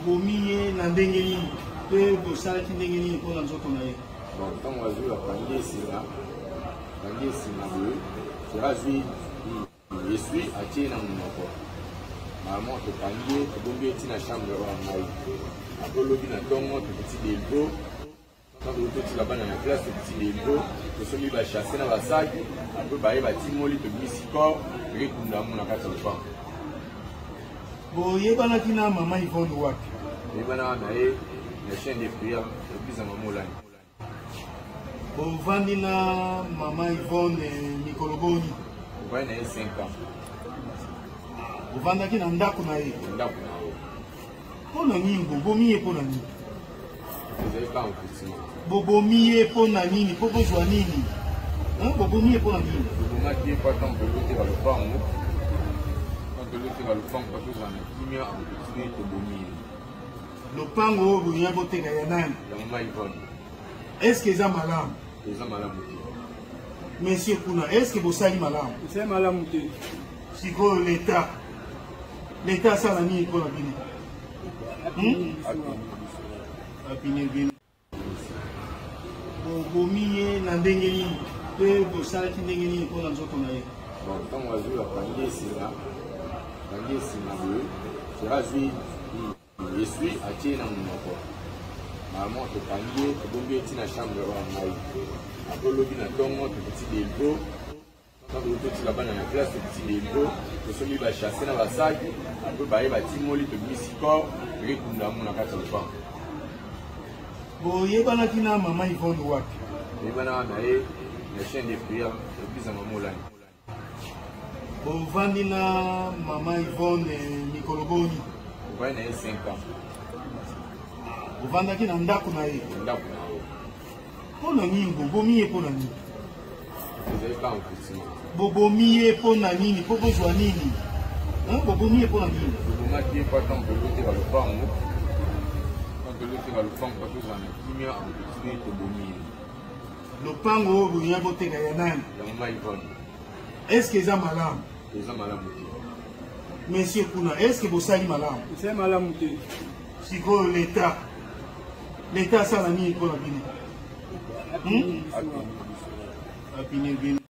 bomiye na ndenge nini pe bosalaki ndenge nini mpona nzoto na ye? Bon, ntango azwi apangi esinga boye sera azwi esui atie na monoko mama topangi ye tobombi eti na chambre oyo ya ngai apolobi na ntongo tokoti delbo ntango totika bana na classe tokoti delbo tosombi bachasse na basaki ape baye batimoli tobimisi corps ekekunda mo na kati ya lopango. Boyebanaki na mama Yvonne wapi? Yebana na ye na chaîne de prière eglise mama Olani. Bovandi na mama Yvonne mikolo boni? Ovandi na ye 5 ans. Bovandaki na ndako na ye? Ndako na ye. Mpona nini bobomi ye mpona nini? Ezali ka nkutima. Bobomi ye mpona nini? Po bozwa nini? Bobomi ye mpona nini? Bobomaki ye mpo ntango toloteka lopango. Ntango toloteka lopango mpo tozala na kimia nkutimi tobomi ye. Lopango oyo boya boteka ya nani? Ya mama Yvonne. Est-ce que eza malamu? Eza malamu te. Monsieur Kuna, est-ce que bosali malamu? Eza malamu te. Sikoyo l'État asala nini mpona bino? Apini bino. Bobomi ye na ndenge nini pe bosalaki ndenge nini mpona nzoto na ye? Bon, ntango azwi apangi esinga boye sera azwi esui atie na monoko mama topangi ye tobombi eti na chambre oyo ya ngai apolobi na ntongo tokoti delbo ntango totika bana na classe tokoti delbo tosombi bachasse na basaki ape baye batimoli tobimisi corps ekekunda mo na kati ya lopango. Boyebanaki na mama Yvonne wapi? Yebana na ye na chaîne de prière eglise mama Olani. Bovandi na mama Yvonne mikolo boni? Ovandi na ye 5 ans. Bovandaki na ndako na ye? Ndako na ye. Mpona nini bobomi ye mpona nini? Ezali ka nkutima. Bobomi ye mpona nini? Po bozwa nini? Bobomi ye mpona nini? Bobomaki ye mpo ntango toloteka lopango. Ntango toloteka lopango mpo tozala na kimia nkutimi tobomi ye. Lopango oyo boya boteka ya nani? Ya mama Yvonne. Est-ce que eza malamu? Eza malamu te. Monsieur Kuna, est-ce que bosali malamu? Eza malamu te. Sikoyo l'État asala nini mpona bino? Apini bino.